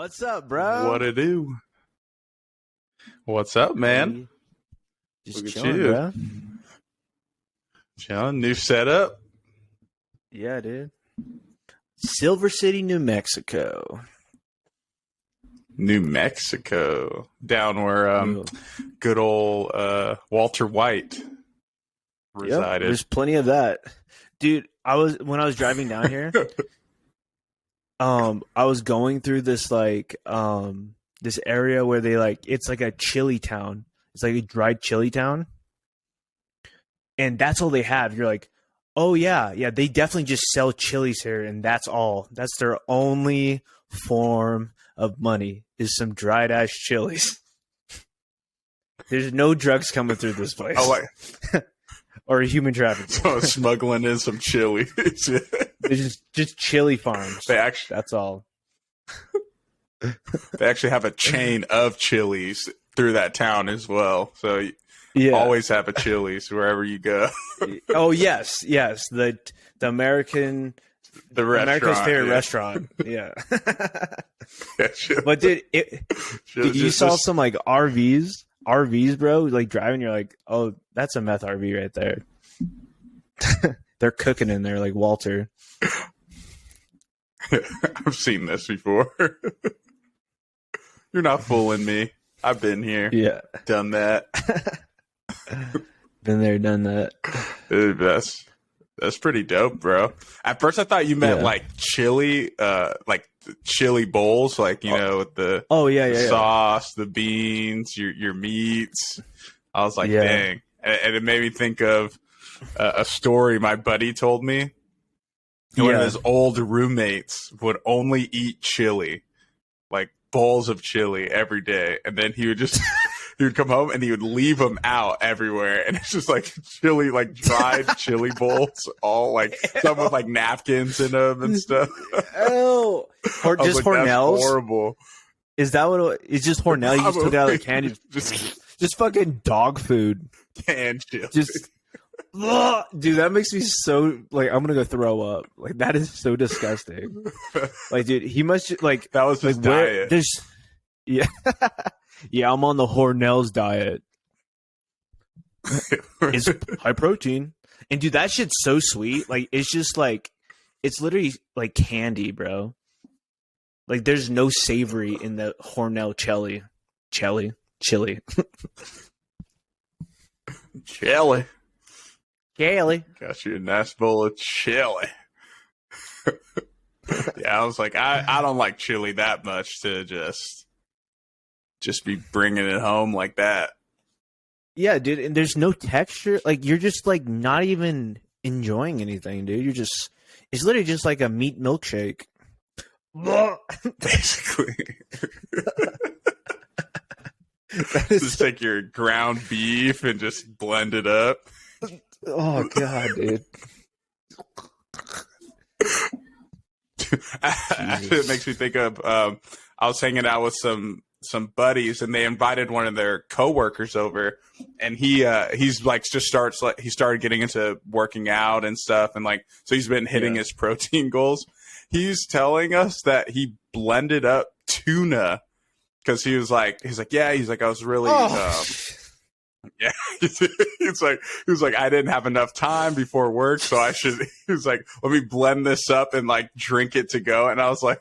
What's up, bro? What it do? What's up, man? Just Look at chilling, you. bro. Chilling, new setup. Yeah, dude. Silver City, New Mexico. New Mexico. Down where Ew. good old Walter White Yep, resided. there's plenty of that. Dude, when I was driving down here, I was going through this this area where they it's like a chili town. It's like a dried chili town. And that's all they have. You're like, oh yeah, they definitely just sell chilies here, and that's all. That's their only form of money is some dried ass chilies. There's no drugs coming through this place. Oh, like, or human trafficking. so smuggling in some chili. There's just chili farms. That's all. They actually have a chain of chilies through that town as well. So Yeah. always have a Chili's wherever you go. Oh yes. The American The restaurant, America's favorite yeah. restaurant. Yeah. Yeah, shit. But dude, you Just- saw some like RVs, bro, like driving. You're like, oh, that's a meth RV right there. They're cooking in there like Walter. I've seen this before. You're not fooling me. I've been here, Yeah. done that. Been there, done that. Dude, that's pretty dope, bro. At first, I thought you meant Yeah. like chili, like the chili bowls, like with the Oh yeah. sauce, the beans, your meats. I was like, Yeah. dang, and it made me think of a story my buddy told me. One of Yeah. his old roommates would only eat chili, like bowls of chili every day, and then he would just he would come home and he would leave them out everywhere, and it's just like chili, like dried chili bowls, all like some with like napkins in them and stuff. Oh, or I was just like, that's Hornell's? horrible. Is that what it's just Hornell? You just took it out of the can. Just fucking dog food. Canned chili. Just ugh, dude, that makes me so like I'm gonna go throw up. Like that is so disgusting. Like, dude, he must just, like that was his like where diet. there's yeah. Yeah, I'm on the Hornell's diet. It's high protein. And dude, that shit's so sweet. Like it's just like it's literally like candy, bro. Like there's no savory in the Hornell chili. Chili. Chili. Got you a nice bowl of chili. Yeah, I was like, I don't like chili that much to just be bringing it home like that. Yeah, dude, and there's no texture. Like you're just like not even enjoying anything, dude. You're just it's literally just like a meat milkshake. Basically. That is Just take your ground beef and just blend it up. oh god, dude. Actually, it makes me think of I was hanging out with some buddies, and they invited one of their coworkers over, and he's like he started getting into working out and stuff, and like so he's been hitting his protein goals. He's telling us that he blended up tuna because he was like I was really yeah. He was like I didn't have enough time before work, so he was like, let me blend this up and like drink it to go. And I was like,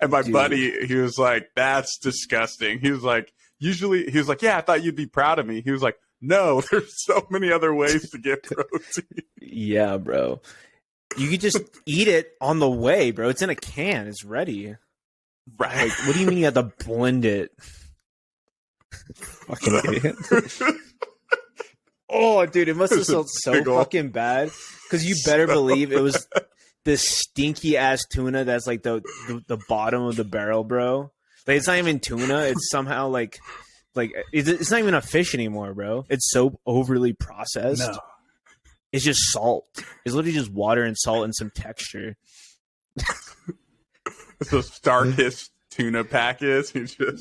and my buddy, he was like, that's disgusting. He was like, yeah, I thought you'd be proud of me. He was like, no, there's so many other ways to get protein. Yeah, bro. You could just eat it on the way, bro. It's in a can. It's ready. Right. Like, what do you mean you have to blend it? Fucking idiot. Oh, dude, it must have smelled so fucking bad. Because you better believe it was this stinky ass tuna that's like the bottom of the barrel, bro. Like it's not even tuna. It's somehow like it's not even a fish anymore, bro. It's so overly processed. No. It's just salt. It's literally just water and salt and some texture. It's the darkest tuna packets. It's the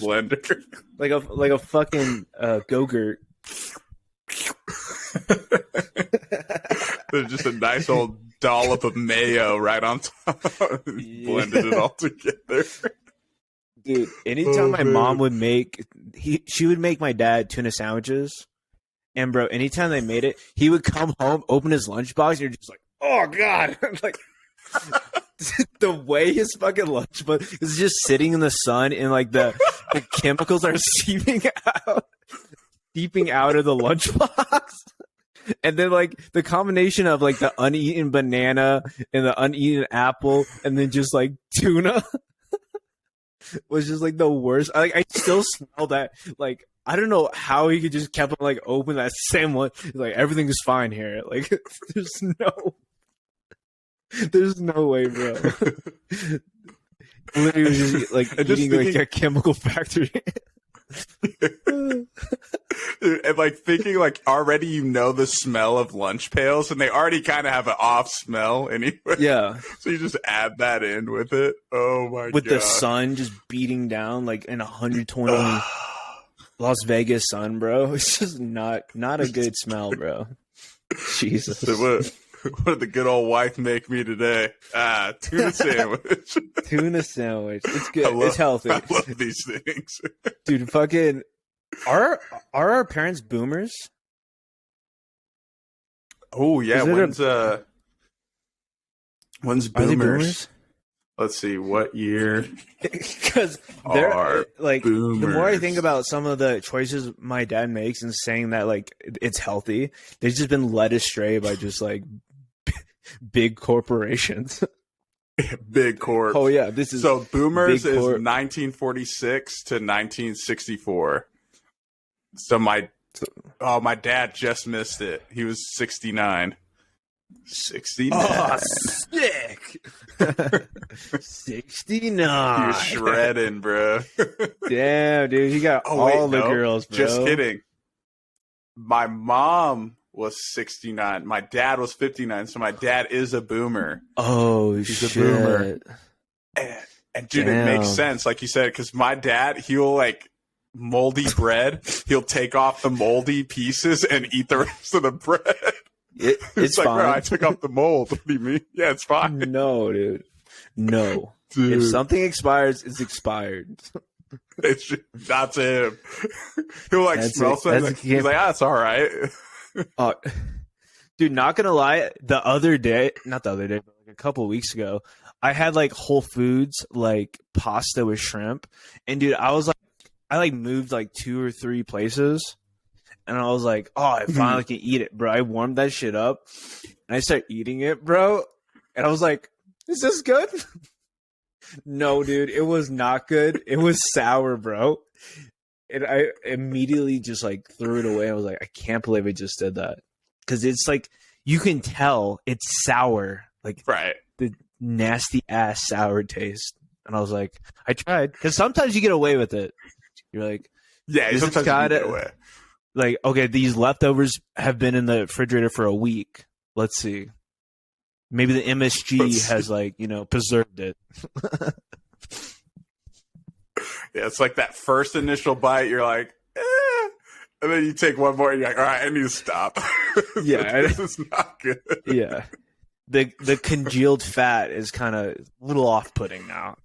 blender. Like a fucking Go-Gurt. There's just a nice old dollop of mayo right on top. Blended it all together. Dude, anytime my mom would make, she would make my dad tuna sandwiches. And bro, anytime they made it, he would come home, open his lunchbox, and you're just like, oh God. Like, the way his fucking lunchbox is just sitting in the sun and like the chemicals are seeping out of the lunchbox. And then like the combination of like the uneaten banana and the uneaten apple and then just like tuna was just like the worst. I still smell that. Like, I don't know how he could just kept on like open that same one. Like, everything is fine here. Like, there's no way, bro. Literally was just like eating like a chemical factory. And like thinking like already you know the smell of lunch pails and they already kind of have an off smell anyway. Yeah. So you just add that in with it. Oh my god. With the sun just beating down like in 120 Las Vegas sun, bro. It's just not a good smell, bro. Jesus. So what did the good old wife make me today? Tuna sandwich. Tuna sandwich. It's good. It's healthy. I love these things. Dude, fucking are our parents boomers? Oh yeah, when's boomers? Let's see, what year? Because they're like boomers. The more I think about some of the choices my dad makes and saying that like it's healthy, they've just been led astray by just like big corporations. Big corp. Oh yeah, this is so boomers is 1946 to 1964. So my dad just missed it. He was 69. 69. Oh, sick. 69. You're shredding, bro. Damn, dude. He got all the girls, bro. Just kidding. My mom was 69. My dad was 59. So my dad is a boomer. Oh, he's a boomer. And dude, it makes sense. Like you said, because my dad, he'll like moldy bread. He'll take off the moldy pieces and eat the rest of the bread. It's like, fine. bro, I took off the mold. What do you mean? Yeah, it's fine. No, dude. No. Dude. If something expires, it's expired. It's just, that's him. He'll like smell something. He's like, it's all right. Dude, not gonna lie, not the other day, but like a couple of weeks ago, I had like Whole Foods like pasta with shrimp, and dude, I moved like 2 or 3 places. And I was like, oh, I finally can eat it, bro. I warmed that shit up. And I started eating it, bro. And I was like, is this good? No, dude. It was not good. It was sour, bro. And I immediately just like threw it away. I was like, I can't believe I just did that. Because it's like, you can tell it's sour. Like, right. The nasty ass sour taste. And I was like, I tried. Because sometimes you get away with it. You're like, yeah, sometimes you get away. Like, okay, these leftovers have been in the refrigerator for a week. Let's see. Maybe the MSG has, like, preserved it. Yeah, it's like that first initial bite. You're like, and then you take one more and you're like, all right, I need to stop. Yeah. This is not good. Yeah. The congealed fat is kind of a little off-putting now.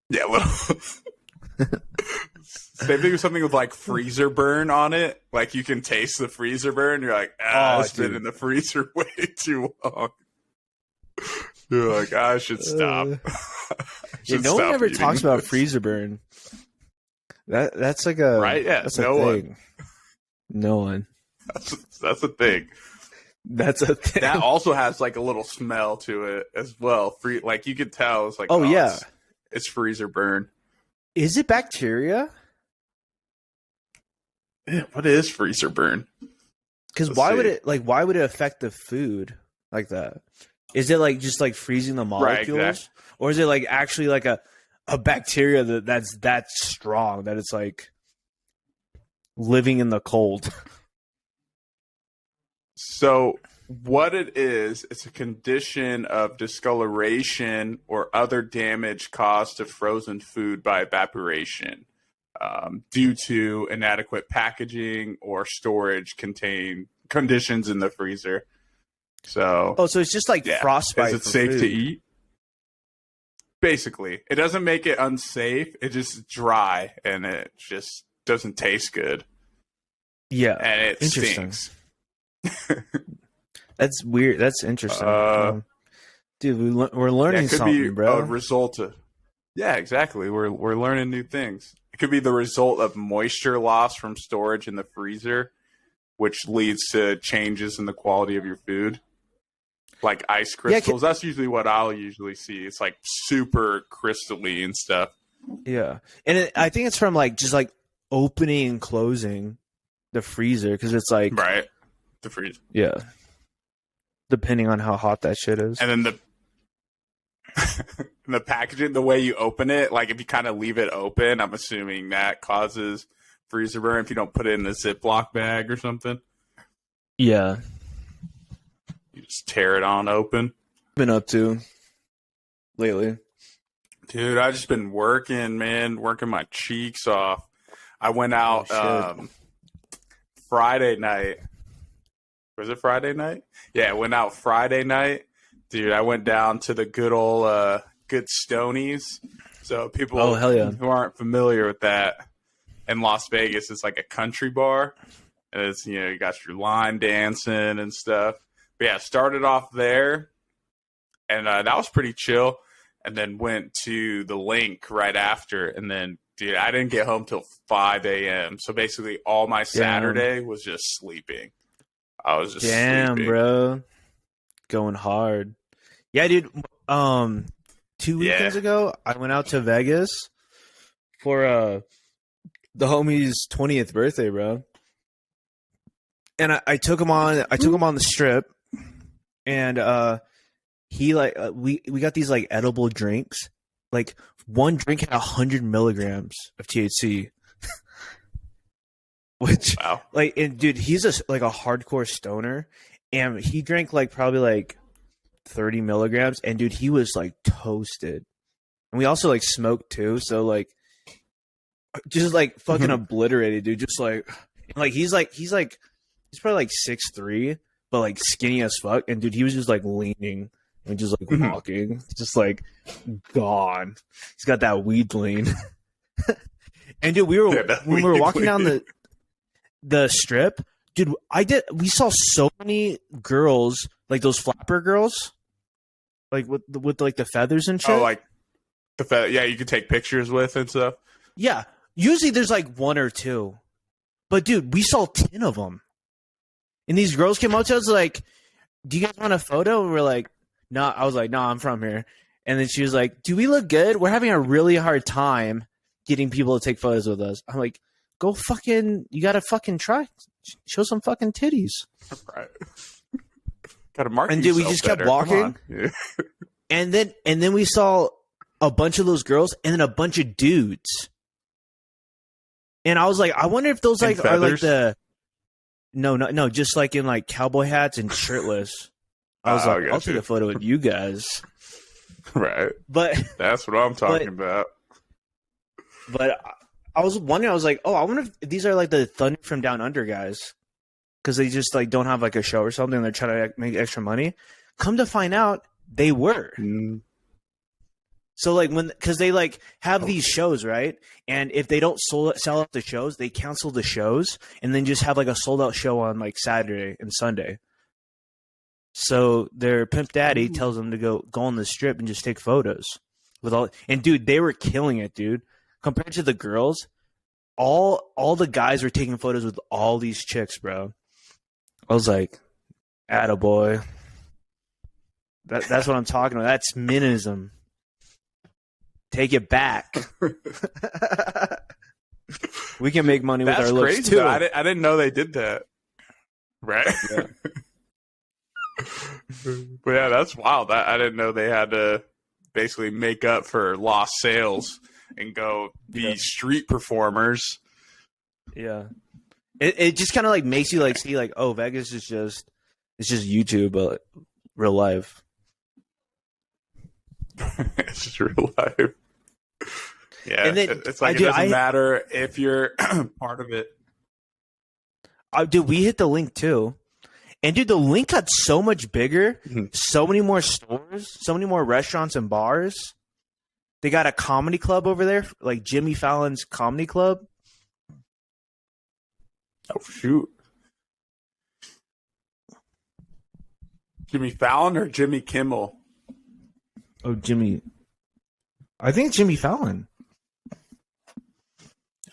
Yeah, a little. Same thing with something with like freezer burn on it. Like you can taste the freezer burn. You're like, it's been in the freezer way too long. You're like, I should stop. No one ever talks about freezer burn. That's like a right. Yeah, that's no a thing. No one. That's a thing. That's a thing. That also has like a little smell to it as well. Like you could tell. It's like, yeah, it's freezer burn. Is it bacteria? Yeah, what is freezer burn? Because why would it affect the food like that? Is it like just like freezing the molecules, right, exactly. Or is it like actually like a bacteria that's that strong that it's like living in the cold? So what it is, it's a condition of discoloration or other damage caused to frozen food by evaporation. Due to inadequate packaging or storage conditions in the freezer. So, Oh, so it's just like frostbite. Is it for safe food. to eat? Basically, it doesn't make it unsafe. It's just dry and it just doesn't taste good. Yeah, And it interesting. stinks. That's weird. That's interesting. Dude, we're learning it could something, be bro. a result of. Yeah, exactly. We're learning new things. It could be the result of moisture loss from storage in the freezer, which leads to changes in the quality of your food. Like ice crystals. That's usually what I'll usually see. It's like super crystally and stuff. Yeah, and I think it's from like just like opening and closing the freezer because it's like right, the freezer. Yeah, depending on how hot that shit is. And then the packaging, the way you open it, like if you kind of leave it open, I'm assuming that causes freezer burn if you don't put it in a Ziploc bag or something. Yeah. You just tear it on open. Been up to lately? Dude, I've just been working, man, working my cheeks off. I went out Friday night. Was it Friday night? Yeah, I went out Friday night. Dude, I went down to the good old Good Stonies. So people who aren't familiar with that, in Las Vegas, it's like a country bar. And it's, you got your line dancing and stuff. But yeah, started off there. And that was pretty chill. And then went to the Link right after. And then, dude, I didn't get home till 5 a.m. So basically all my Saturday was just sleeping. I was just sleeping. Bro. Going hard. Yeah, dude. 2 weekends ago, I went out to Vegas for the homie's 20th birthday, bro. And I took him on the strip, and he we got these like edible drinks. Like one drink had 100 milligrams of THC. Which and dude, he's a hardcore stoner, and he drank like probably like 30 milligrams, and dude, he was like toasted. And we also like smoked too, so like just like fucking obliterated, dude. Just like he's probably like 6'3", but like skinny as fuck. And dude, he was just like leaning and just like walking, just like gone. He's got that weed lean. And dude, we were walking down the strip, dude. We saw so many girls, like those flapper girls, like with like the feathers and shit. Oh, like the feather. Yeah, you can take pictures with and stuff. Yeah, usually there's like one or two, but dude, we saw 10 of them. And these girls came up to us like, "Do you guys want a photo?" And we're like, "No." I was like, "No, I'm from here." And then she was like, "Do we look good? We're having a really hard time getting people to take photos with us." I'm like, "Go fucking! You gotta fucking try. Show some fucking titties." Right. Gotta mark. And dude, we just kept walking. Yeah. And then we saw a bunch of those girls, and then a bunch of dudes. And I was like, I wonder if those like are like the. No, just like in like cowboy hats and shirtless. I was like, I'll take a photo with you guys. Right. But that's what I'm talking about. But I was wondering, I was like, oh, I wonder if these are like the Thunder from Down Under guys. Because they just like don't have like a show or something. They're trying to make extra money. Come to find out, they were. So like because they like have these shows, right? And if they don't sell out the shows, they cancel the shows and then just have like a sold out show on like Saturday and Sunday. So their pimp daddy tells them to go on the strip and just take photos with all. And dude, they were killing it, dude. Compared to the girls, all the guys were taking photos with all these chicks, bro. I was like, attaboy. That's what I'm talking about. That's minism. Take it back. We can make money with our looks crazy, too. Though. I didn't know they did that. Right? Yeah. But yeah, that's wild. I didn't know they had to basically make up for lost sales and go be street performers. Yeah. It just kind of like makes you like see like, oh, Vegas is just YouTube, but real life. It's just real life. Yeah, and then, it's like it doesn't matter if you're part of it. Dude, we hit the link too, And dude, the link got so much bigger, Mhm. so many more stores, so many more restaurants and bars. They got a comedy club over there, like Jimmy Fallon's comedy club. Oh shoot. Jimmy Fallon or Jimmy Kimmel? Oh, Jimmy. I think it's Jimmy Fallon.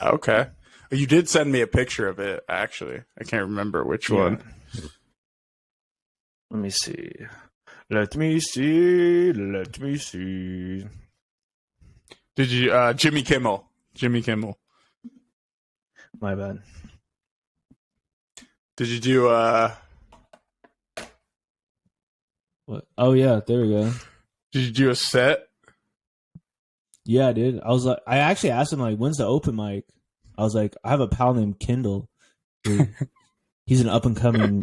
Okay. You did send me a picture of it, actually. I can't remember which one. Let me see. Let me see. Let me see. Did you Jimmy Kimmel? Jimmy Kimmel. My bad. Did you do What? Oh yeah, there we go. did you do a set? Yeah, dude. I was like, I actually asked him like, when's the open mic? I was like, I have a pal named Kendall. Dude, he's an up and coming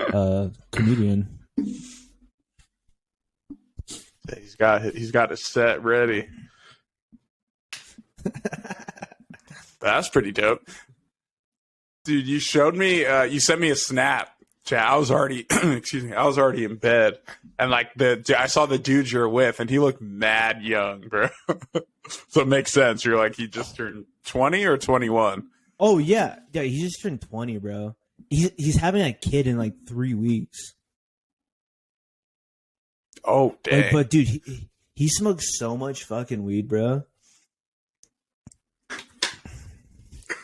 comedian. He's got a set ready. That's pretty dope. Dude, you showed me you sent me a snap. Chat. I was already I was already in bed. And like I saw the dude you're with and he looked mad young, bro. So it makes sense. You're like he just turned 20 or 21. Oh yeah. Yeah, he just turned 20, bro. He's having a kid in like 3 weeks. Oh, dang. Like, but dude, he smokes so much fucking weed, bro.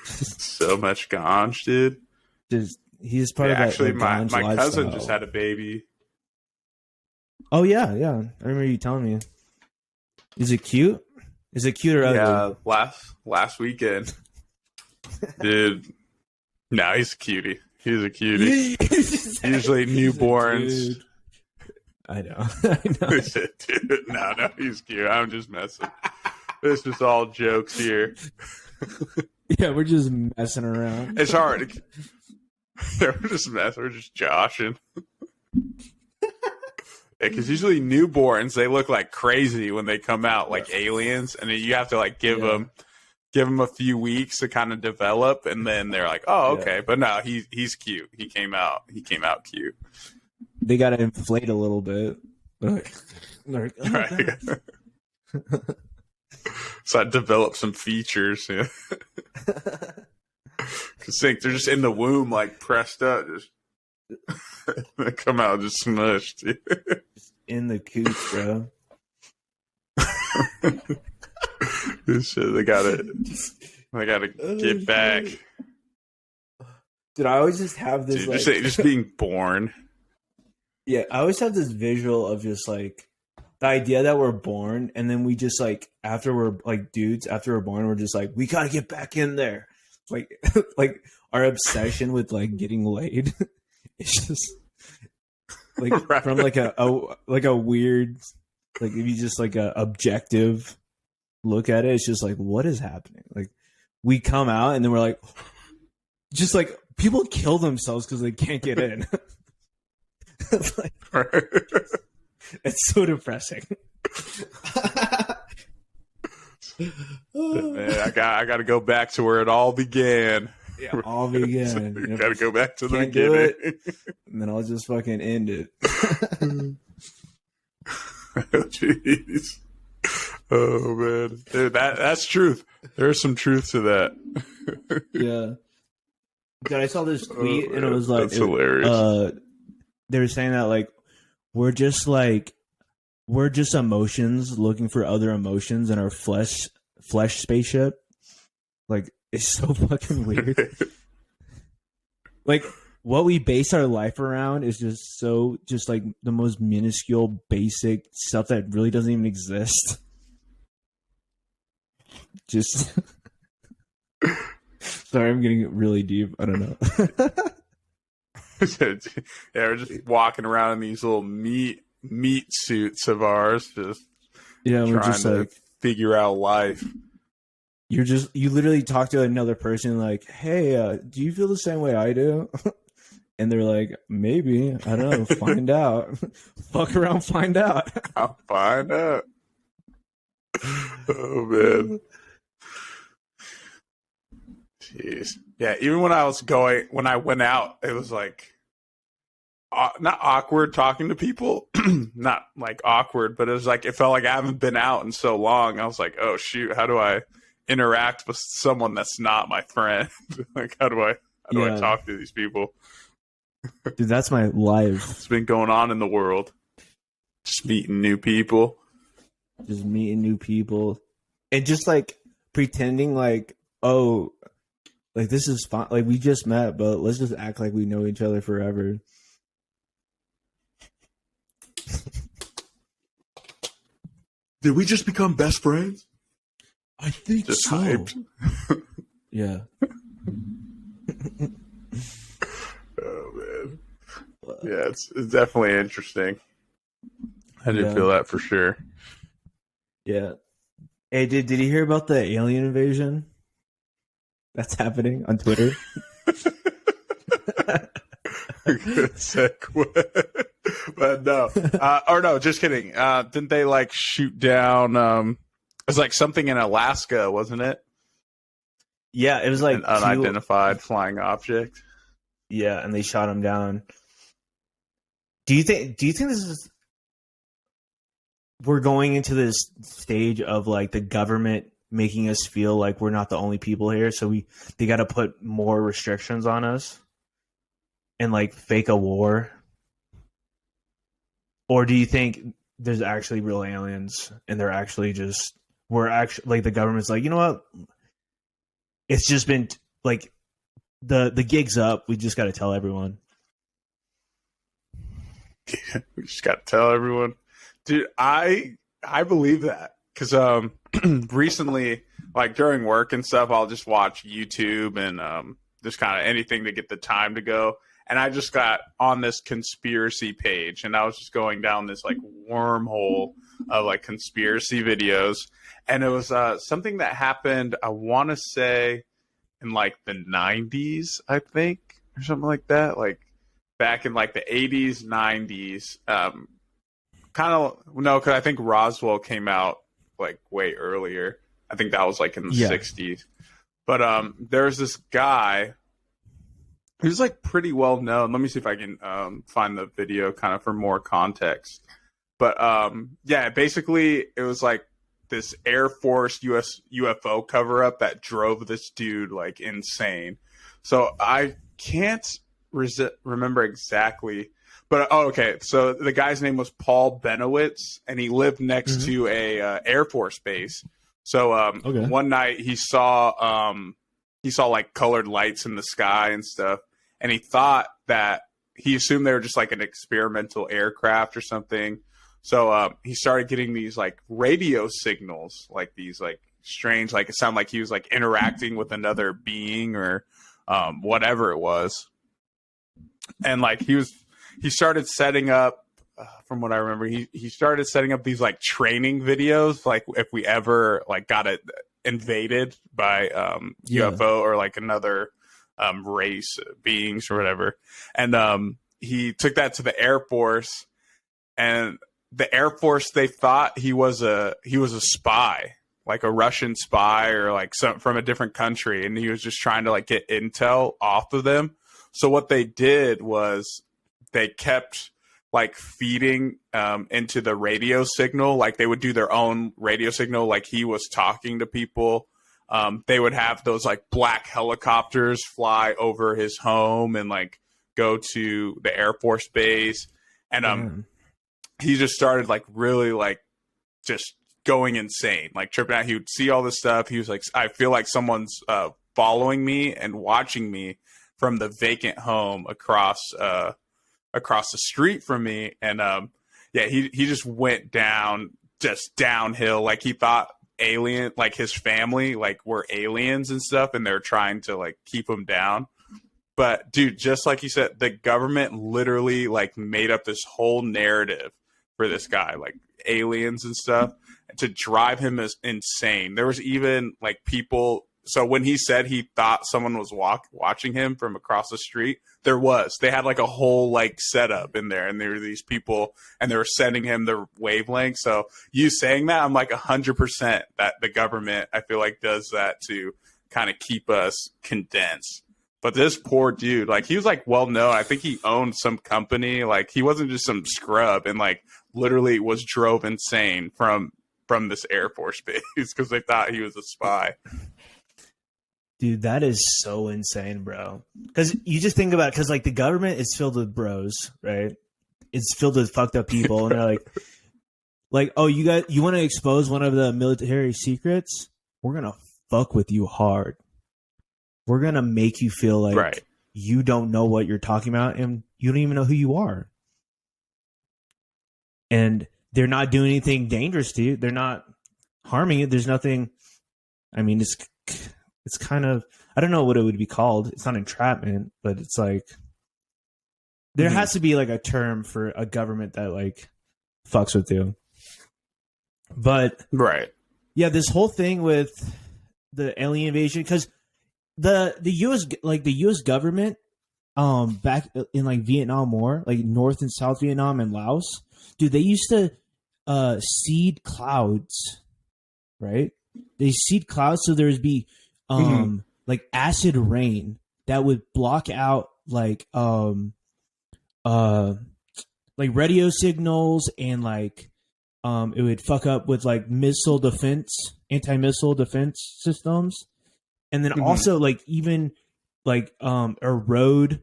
So much ganj, dude. Just he's part of that. Actually, like, my cousin lifestyle. just had a baby. Oh yeah. I remember you telling me. Is it cute? Is it cute or ugly? Yeah, last weekend. Dude. No, he's a cutie. He's a cutie. Usually newborns. Dude. I know. Dude, no, he's cute. I'm just messing. This is all jokes here. Yeah, we're just messing around. It's hard. We're just messing. We're just joshing. Because usually newborns, they look like crazy when they come out, like aliens, and then you have to like give them a few weeks to kind of develop, and then they're like, oh, okay. Yeah. But no, he's cute. He came out cute. They got to inflate a little bit. Like, oh, right. So I developed some features. Yeah. Cause think they're just in the womb, like pressed up, just they come out just smushed. Just in the cooch, bro. This shit, they gotta get back. Dude, I always just have this. Dude, just being born. Yeah, I always have this visual of just like the idea that we're born, and then we just like after we're like dudes, after we're born, we're just like we gotta get back in there. Like, like our obsession with like getting laid. It's just like right. From like a weird, like if you just like a objective look at it, it's just like what is happening? Like we come out and then we're like, just like people kill themselves because they can't get in. It's like, it's so depressing. Man, I got to go back to where it all began. Yeah, all began. So you got to go back to the beginning. And then I'll just fucking end it. Jeez. Oh man, dude, that's truth. There's some truth to that. Yeah. God, I saw this tweet and it was like, that's hilarious. They were saying that like we're just emotions looking for other emotions in our flesh spaceship. Like it's so fucking weird. Like what we base our life around is just like the most minuscule basic stuff that really doesn't even exist. Just sorry, I'm getting really deep. I don't know. Yeah, we're just walking around in these little meat suits of ours, just we're just to like figure out life. You literally talk to another person like, hey, do you feel the same way I do? And they're like, maybe. I don't know. Find out. Fuck around, find out. I'll find out. Oh man. Jeez. Yeah, even when I went out, it was like not awkward talking to people, not like awkward, but it was like, it felt like I haven't been out in so long. I was like, oh shoot, how do I interact with someone that's not my friend? Like, how do I talk to these people? Dude, that's my life. It's been going on in the world. Just meeting new people. Just meeting new people. And just like pretending like, oh, like this is fine. Like we just met, but let's just act like we know each other forever. Did we just become best friends? I think just so. Hyped. Yeah. Oh man. Yeah, it's definitely interesting. I did feel that for sure. Yeah. Hey, did you hear about the alien invasion that's happening on Twitter? Good segue. But no. Or no, just kidding. Didn't they like shoot down it was like something in Alaska, wasn't it? Yeah, it was like an unidentified flying object. Yeah, and they shot him down. Do you think this is we're going into this stage of like the government making us feel like we're not the only people here, so they got to put more restrictions on us and like fake a war? Or do you think there's actually real aliens and they're actually we're actually like the government's like, you know what? It's just been like the gig's up. We just got to tell everyone. Yeah, we just got to tell everyone. Dude, I believe that because recently, like during work and stuff, I'll just watch YouTube and just kind of anything to get the time to go. And I just got on this conspiracy page, and I was just going down this like wormhole of like conspiracy videos, and it was something that happened. I want to say in like the 90s, I think, or something like that, like back in like the 80s, 90s. Kind of no, because I think Roswell came out like way earlier. I think that was like in the 60s. But there's this guy who's like pretty well known. Let me see if I can find the video kind of for more context. But yeah, basically it was like this Air Force US UFO cover up that drove this dude like insane. So I can't remember exactly. But okay. So the guy's name was Paul Benowitz, and he lived next to a Air Force base. So one night he saw like colored lights in the sky and stuff, and he thought that he assumed they were just like an experimental aircraft or something. So he started getting these like radio signals, like these like strange, like it sounded like he was like interacting with another being or whatever it was, and like he started setting up, from what I remember, he started setting up these like training videos, like if we ever like got it invaded by UFO or like another race beings or whatever. And he took that to the Air Force, and the Air Force, they thought he was a spy, like a Russian spy or like some from a different country, and he was just trying to like get intel off of them. So what they did was they kept like feeding into the radio signal. Like they would do their own radio signal. Like he was talking to people. They would have those like black helicopters fly over his home and like go to the Air Force base. And he just started like really like just going insane, like tripping out. He would see all this stuff. He was like, I feel like someone's following me and watching me from the vacant home across the street from me. And he just went downhill. Like he thought alien, like his family like were aliens and stuff, and they're trying to like keep him down. But dude, just like you said, the government literally like made up this whole narrative for this guy, like aliens and stuff, to drive him as insane. There was even like people. So when he said he thought someone was watching him from across the street, they had like a whole like setup in there, and there were these people, and they were sending him the wavelength. So you saying that, I'm like 100% that the government, I feel like, does that to kind of keep us condensed. But this poor dude, like, he was like well known. I think he owned some company. Like, he wasn't just some scrub, and like literally was drove insane from this Air Force base because they thought he was a spy. Dude, that is so insane, bro. Because you just think about it, because like the government is filled with bros, right? It's filled with fucked up people, and they're like, oh, you want to expose one of the military secrets? We're gonna fuck with you hard. We're gonna make you feel like you don't know what you're talking about, and you don't even know who you are. And they're not doing anything dangerous to you. They're not harming it. There's nothing. I mean, it's kind of, I don't know what it would be called. It's not entrapment, but it's like there has to be like a term for a government that like fucks with you. But yeah, this whole thing with the alien invasion, because the US government back in like Vietnam War, like North and South Vietnam and Laos, dude, they used to seed clouds, right? They seed clouds so there'd be like acid rain that would block out like radio signals, and like it would fuck up with like anti-missile defense systems, and then also like even like erode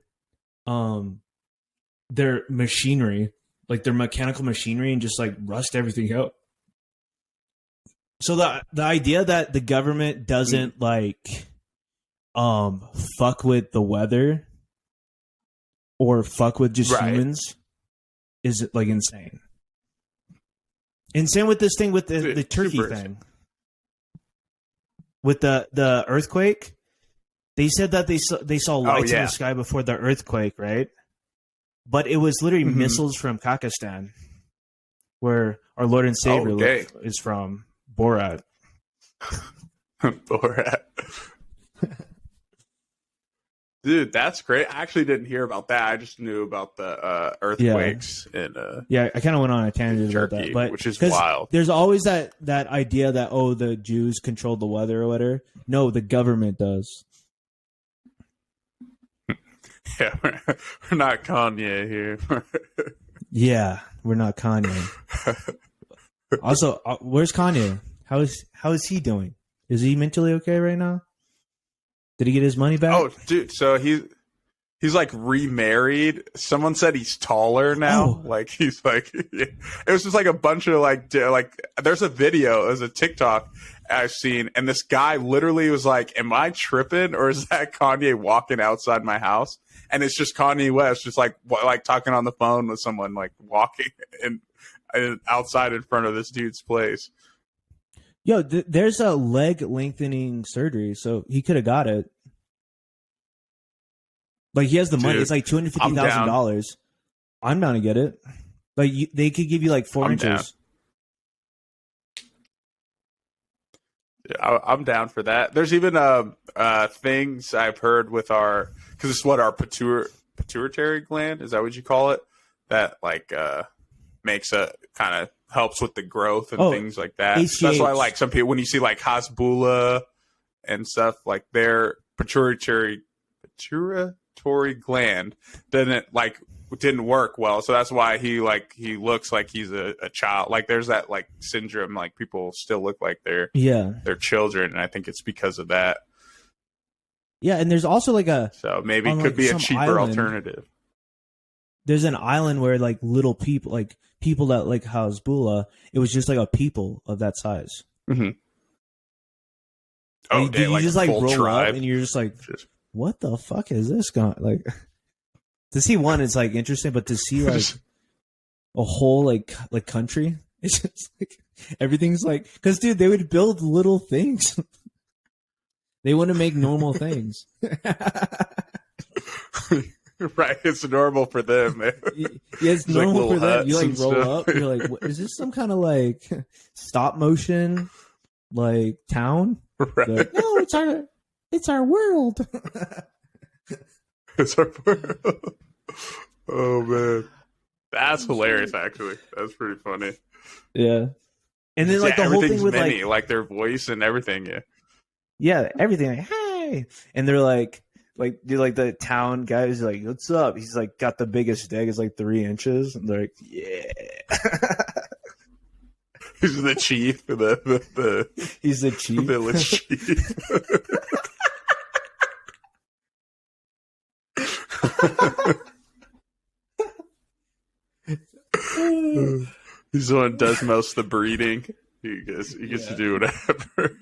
their machinery, like their mechanical machinery, and just like rust everything out. So the idea that the government doesn't like fuck with the weather or fuck with just humans is like insane. And same with this thing with the Turkey thing. With the earthquake, they said that they saw lights in the sky before the earthquake, right? But it was literally missiles from Pakistan, where our Lord and Savior is from. Borat. Borat. Dude, that's great. I actually didn't hear about that. I just knew about the earthquakes in I kind of went on a tangent Turkey, about that, but which is wild. There's always that idea that the Jews controlled the weather or whatever. No, the government does. Yeah, we're not Kanye here. Yeah, we're not Kanye. Also, where's Kanye? How is he doing? Is he mentally okay right now? Did he get his money back? Oh, dude, so he's like remarried. Someone said he's taller now. Oh. Like he's like, it was just like a bunch of like there's a video, there's a TikTok I've seen, and this guy literally was like, "Am I tripping, or is that Kanye walking outside my house?" And it's just Kanye West, just like talking on the phone with someone, like walking and outside in front of this dude's place. Yo, there's a leg lengthening surgery, so he could have got it. Like, he has the money. It's like $250,000. I'm down to get it. Like, they could give you like 4 inches. I'm down for that. There's even things I've heard with because it's what our pituitary gland, is that what you call it? That like makes a kind of helps with the growth and things like that. HGH. That's why like some people, when you see like Hasbulla and stuff, like their pituitary gland didn't work well, so that's why he looks like he's a child. Like there's that like syndrome, like people still look like they're children, and I think it's because of that. Yeah, and there's also like so maybe it could be a cheaper alternative. There's an island where like little people, like people that like Hasbulla, it was just like a people of that size. Mm-hmm. Oh, you like just like roll tribe. Up and you're just like, what the fuck is this going? Like, to see one, it's like interesting, but to see like a whole like country, it's just like everything's like, because dude, they would build little things. They want to make normal things. Right, it's normal for them, man. Yeah, it's normal for them. You like roll stuff. Up, you're like, what, is this some kind of like stop motion like town? Right. Like, no, it's our world. It's our world. Oh man, that's hilarious. Actually, that's pretty funny. Yeah, and then like the whole thing with like their voice and everything. Yeah, everything. Like, hey, and they're like Like, dude, like the town guys like, what's up? He's like got the biggest dick. It's like 3 inches. And they're like, yeah. He's the chief. He's the chief. Village chief. He's the one who does most of the breeding. He gets to do whatever.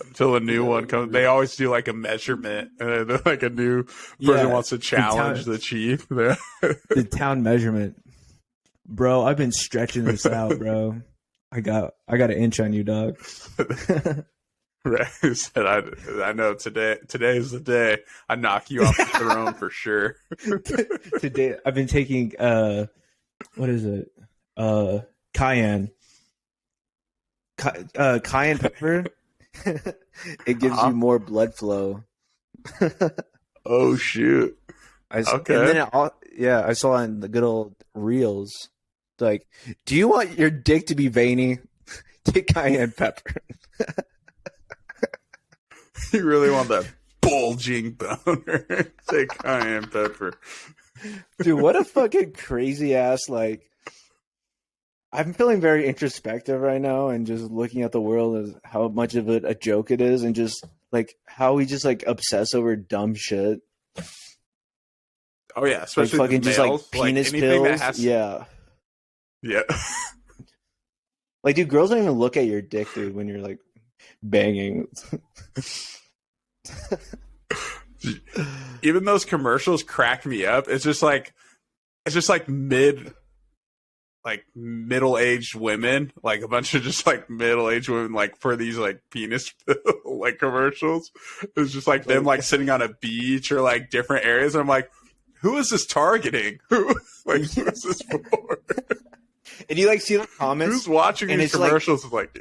Until a new one comes. They always do like a measurement. Like a new person wants to challenge the chief. The town measurement. Bro, I've been stretching this out, bro. I got an inch on you, dog. Right. He said, I know today is the day I knock you off the throne for sure. Today I've been taking what is it? Cayenne. Cayenne pepper. It gives you more blood flow. Oh shoot. Okay. And then I saw on the good old reels, like, do you want your dick to be veiny? Take cayenne pepper. You really want that bulging boner? Take cayenne pepper. Dude, what a fucking crazy ass, like, I'm feeling very introspective right now and just looking at the world as how much of it a joke it is and just like how we just like obsess over dumb shit. Oh yeah, especially like fucking just males, like penis like pills. Yeah. Like, dude, girls don't even look at your dick, dude, when you're like banging. Even those commercials crack me up. It's just like middle-aged women, like a bunch of just like middle-aged women, like for these like penis like commercials. It's just like them like sitting on a beach or like different areas. And I'm like, who is this targeting? Who is this for? And you like see the comments. Who's watching these commercials? Like,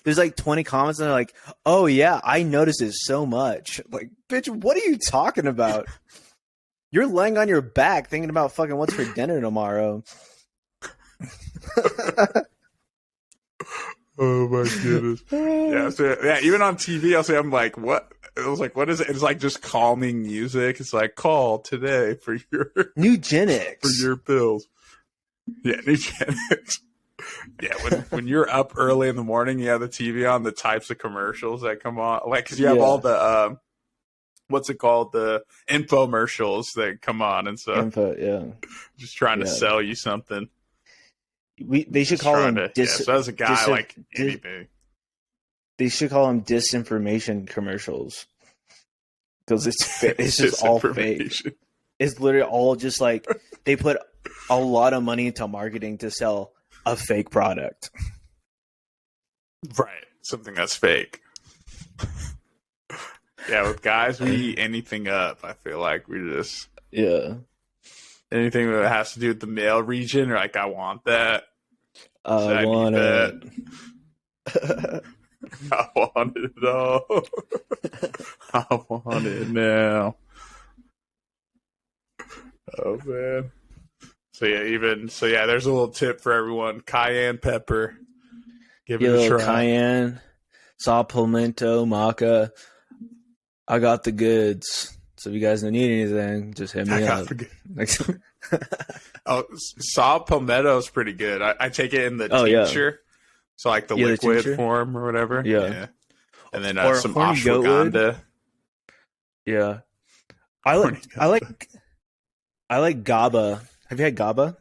there's like 20 comments and they're like, oh yeah, I notice it so much. Like, bitch, what are you talking about? You're laying on your back thinking about fucking what's for dinner tomorrow. Oh my goodness. Yeah, even on TV I'll say, I'm like, what? It was like, what is it? It's like just calming music. It's like, call today for your Nugenics. For your pills. Yeah, Nugenics. Yeah, when you're up early in the morning, you have the TV on, the types of commercials that come on, like, because you have all the what's it called, the infomercials that come on and stuff. Just trying to sell you something. They should call them so as a guy, like anything. They should call them disinformation commercials because it's just all fake. It's literally all just like they put a lot of money into marketing to sell a fake product. Right. Something that's fake. Yeah, with guys, we eat anything up. I feel like we just... Yeah. Anything that has to do with the male region, or like, I want that. I want it. I want it all. I want it now. Oh, man. So yeah, there's a little tip for everyone. Cayenne pepper. Give it a try. Cayenne, saw pimento, maca. I got the goods. So if you guys don't need anything, just hit me up. Saw palmetto is pretty good. I take it in the tincture. Yeah. So like the liquid form or whatever. Yeah. And then some ashwagandha. Yeah. I like GABA. Have you had GABA?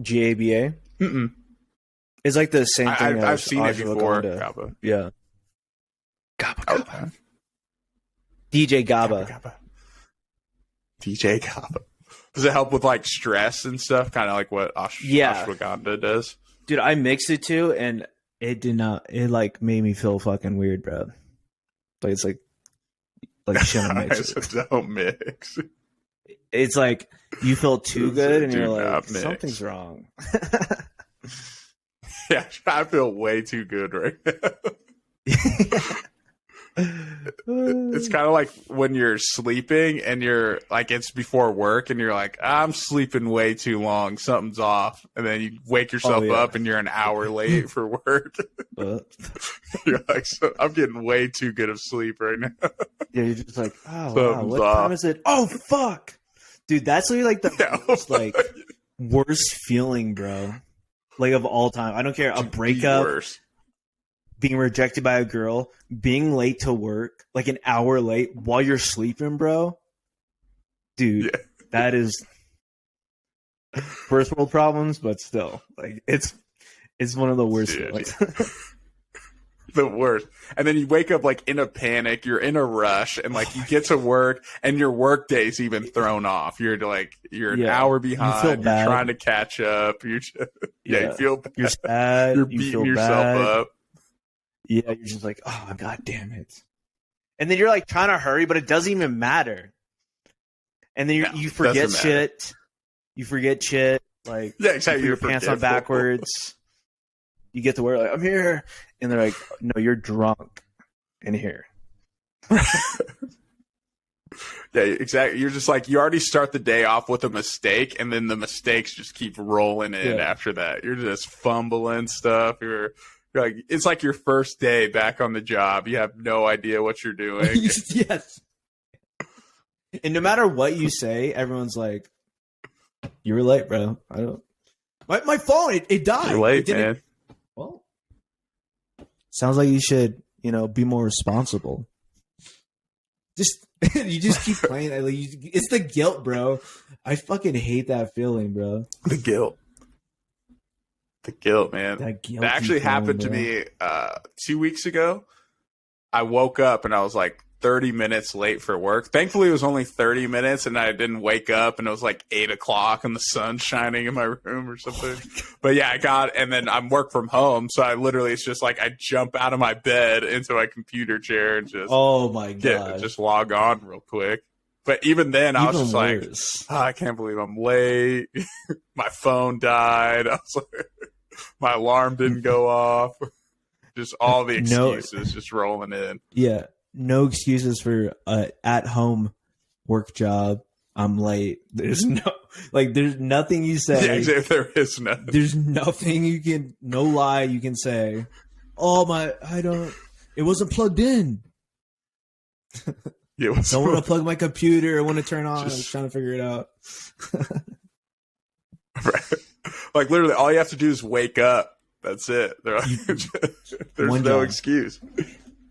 GABA? Mm-mm. It's like the same thing. I've seen it before. GABA. Yeah. GABA. DJ GABA. DJ GABA. Does it help with like stress and stuff? Kind of like what ashwagandha does? Dude, I mixed it too, and it did not. It like made me feel fucking weird, bro. Like it's like shouldn't mix it. Don't mix. It's like you feel too good, and you're like, something's wrong. Yeah, I feel way too good right now. It's kind of like when you're sleeping and you're like, it's before work and you're like, I'm sleeping way too long. Something's off. And then you wake yourself up and you're an hour late for work. You're like, I'm getting way too good of sleep right now. Yeah, you're just like, oh, wow, what time is it? Oh, fuck. Dude, that's literally like the most, like, worst feeling, bro. Like, of all time. I don't care. A breakup. Being rejected by a girl, being late to work, like an hour late while you're sleeping, bro. Dude, that is first world problems, but still, like it's one of the worst feelings. The worst. And then you wake up like in a panic, you're in a rush, and like you get to work and your work day's even thrown off. You're an hour behind, you're trying to catch up. You feel bad. You're sad. You're beating yourself up. Yeah, you're just like, oh, god damn it. And then you're like trying to hurry, but it doesn't even matter. And then you forget shit. You forget shit. Like, exactly. You put your pants on backwards. You get to work, like, I'm here. And they're like, no, you're drunk in here. Yeah, exactly. You're just like, you already start the day off with a mistake, and then the mistakes just keep rolling in after that. You're just fumbling stuff. You're like, it's like your first day back on the job. You have no idea what you're doing. Yes. And no matter what you say, everyone's like, you were late, bro. I don't. My phone, it died. You're late, man. Well, sounds like you should, be more responsible. You just keep playing. It's the guilt, bro. I fucking hate that feeling, bro. The guilt, man. That actually happened to me 2 weeks ago. I woke up and I was like 30 minutes late for work. Thankfully, it was only 30 minutes, and I didn't wake up, and it was like 8 o'clock, and the sun's shining in my room or something. But yeah, and then I'm work from home, so it's just like I jump out of my bed into my computer chair and just oh my god, just log on real quick. But even then, I was just worse. Like, I can't believe I'm late. My phone died. I was like, my alarm didn't go off. Just all the excuses just rolling in. Yeah. No excuses for at-home work job. I'm late. There's nothing you say. Yeah, exactly. There is nothing. There's nothing no lie you can say. Oh it wasn't plugged in. Yeah, don't want to plug my computer. I want to turn on. I was trying to figure it out. Right. Like literally all you have to do is wake up. That's it. There's no excuse.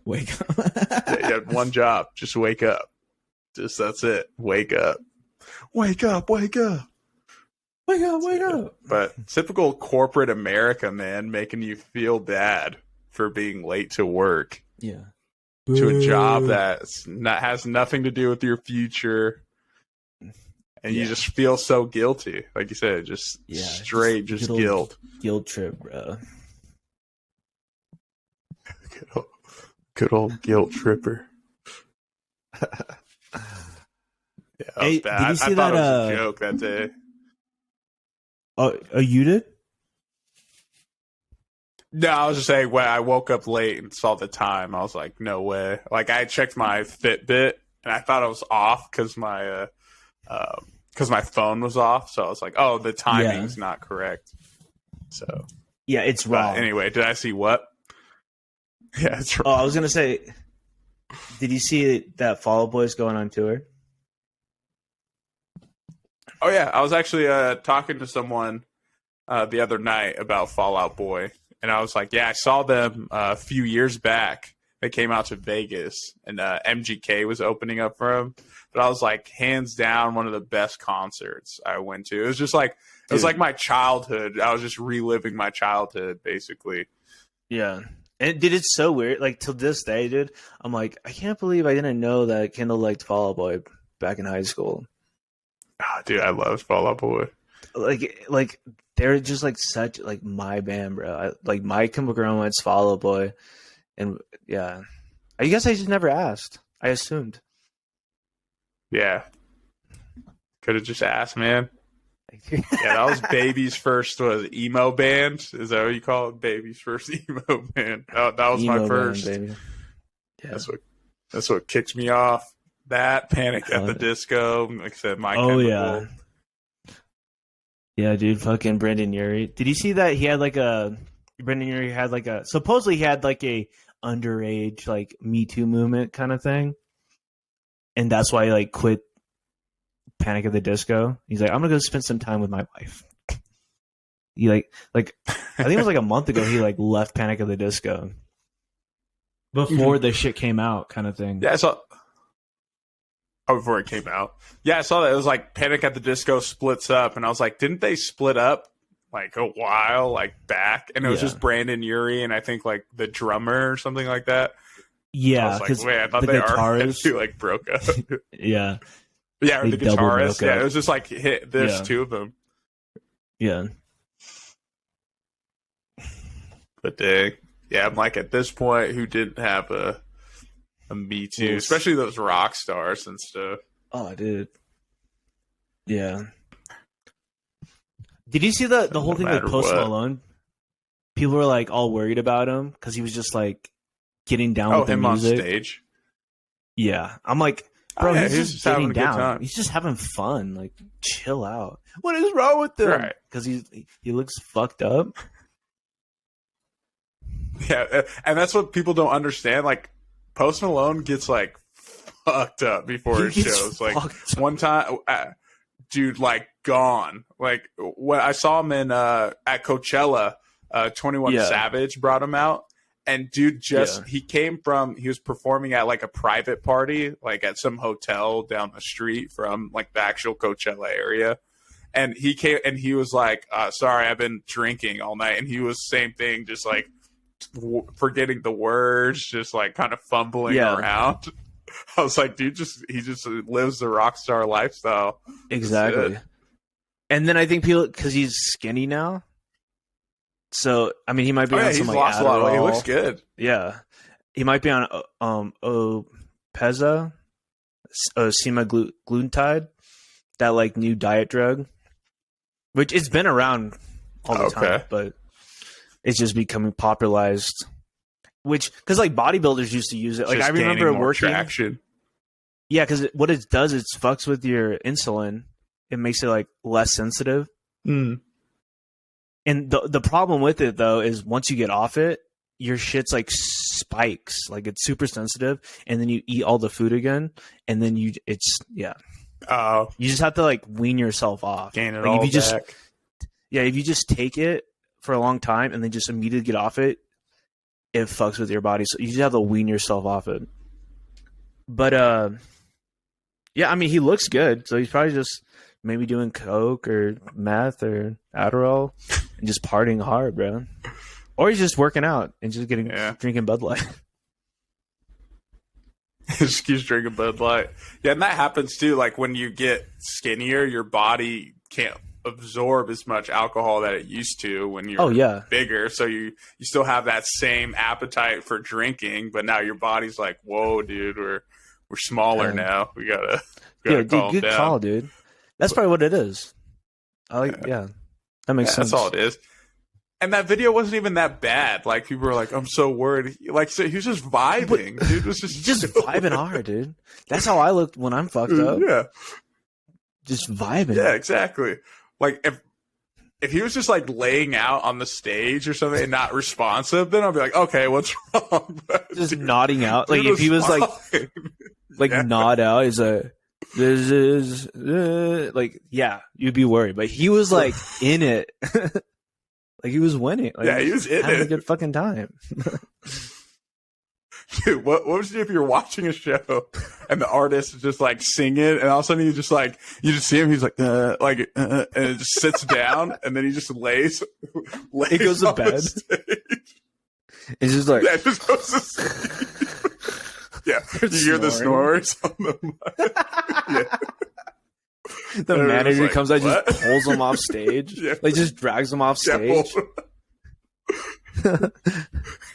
Wake up. Yeah, you have one job. Just wake up. That's it. Wake up. Wake up. Wake up. Wake up. Wake up. But typical corporate America, man, making you feel bad for being late to work. Yeah. To a job that has nothing to do with your future. And you just feel so guilty. Like you said, just guilt. Guilt trip, bro. Good old guilt tripper. Yeah, that was bad. Did you see I thought it was a joke that day. Oh, you did? No, I was just saying when I woke up late and saw the time, I was like, no way. Like I checked my Fitbit and I thought it was off because my phone was off. So I was like, oh, the timing's not correct. So yeah, it's wrong. Anyway, did I see what? Yeah, it's wrong. Oh, I was gonna say, did you see that Fall Out Boy's going on tour? Oh yeah, I was actually talking to someone the other night about Fall Out Boy, and I was like, yeah, I saw them a few years back. They came out to Vegas, and MGK was opening up for them. But I was like, hands down, one of the best concerts I went to. It was just like it was like my childhood. I was just reliving my childhood, basically. Yeah. And dude, it's so weird. Like till this day, dude, I'm like, I can't believe I didn't know that Kendall liked Fall Out Boy back in high school. Oh, dude, I loved Fall Out Boy. Like they're just like such like my band, bro. Like my Chemical Romance, Fall Out Boy, and yeah. I guess I just never asked. I assumed. Yeah, could have just asked, man. Yeah, that was Baby's first emo band. Is that what you call it? Baby's first emo band. That was emo my first. Band, baby. Yeah. That's what kicked me off. That Panic at the Disco. Like I said, my Oh, Chemical. Yeah, dude, fucking Brandon Urie. Did you see that he had like a Brandon Urie had like a supposedly he had like a underage like Me Too movement kind of thing, and that's why he like quit Panic at the Disco. He's like, I'm gonna go spend some time with my wife. He like I think it was like a month ago he like left Panic at the Disco before the shit came out, kind of thing. Yeah, I saw. Oh, before it came out. Yeah, I saw that. It was like Panic at the Disco splits up, and I was like, didn't they split up like a while like back? And it was just Brandon Urie and I think like the drummer or something like that. Yeah, I was like, wait, I thought the they guitarist already like broke up. yeah, yeah, or they the guitarist. Yeah, up. it was just like there's two of them. Yeah, but dang, yeah, I'm like at this point, who didn't have a Me Too, especially those rock stars and stuff. Oh, dude. Yeah. Did you see the whole thing with Post Malone? People were like all worried about him because he was just like getting down with the music. On stage. Yeah, I'm like, bro, he's just getting down. He's just having fun. Like, chill out. What is wrong with him? Right. Because he looks fucked up. Yeah, and that's what people don't understand. Like, Post Malone gets like fucked up before his shows. Like one time, dude, like gone. Like when I saw him in at Coachella, 21 Savage brought him out, and dude, he was performing at like a private party, like at some hotel down the street from like the actual Coachella area. And he came and he was like, "Sorry, I've been drinking all night," and he was same thing, just like forgetting the words, just like kind of fumbling around. I was like, dude, he just lives the rock star lifestyle. Exactly. And then I think people, because he's skinny now, so I mean, he might be on some he's like lost Adderall. a lot of weight. He looks good. Yeah, he might be on Peza, semaglutide, that like new diet drug, which it's been around all the time, but it's just becoming popularized. Which, because like bodybuilders used to use it. Like just I remember working. Traction. Yeah, because what it does, it fucks with your insulin. It makes it like less sensitive. Mm. And the problem with it though is once you get off it, your shit's like spikes. Like it's super sensitive, and then you eat all the food again, and then you just have to like wean yourself off. Gain it like all if you back. If you just take it for a long time and then just immediately get off it, it fucks with your body. So you just have to wean yourself off it. But yeah, I mean, he looks good, so he's probably just maybe doing coke or meth or Adderall and just partying hard, bro. Or he's just working out and just drinking Bud Light. Just keeps drinking Bud Light. Yeah, and that happens too. Like when you get skinnier, your body can't absorb as much alcohol that it used to when you're bigger. So you still have that same appetite for drinking, but now your body's like, whoa, dude, we're smaller now. We gotta calm good down. Call, dude. That's probably what it is. That makes sense. That's all it is. And that video wasn't even that bad. Like people were like, I'm so worried. Like so he was just vibing. Dude was just vibing hard, dude. That's how I looked when I'm fucked up. Yeah. Just vibing. Yeah, exactly. Like if he was just like laying out on the stage or something and not responsive, then I'll be like, okay, what's wrong? Just nodding out. Like if he was fine. like nod out, he's like, this is like, yeah, you'd be worried. But he was like in it. Like he was winning. Like, he was in having it. a good fucking time. Dude, what would you do if you're watching a show and the artist is just like singing, and all of a sudden you just see him, he's like, and it just sits down, and then he just lays he goes to bed. It's just like, just goes to sleep. Yeah, you hear the snores on the mic. The manager like, comes out, just pulls him off stage, like just drags him off stage.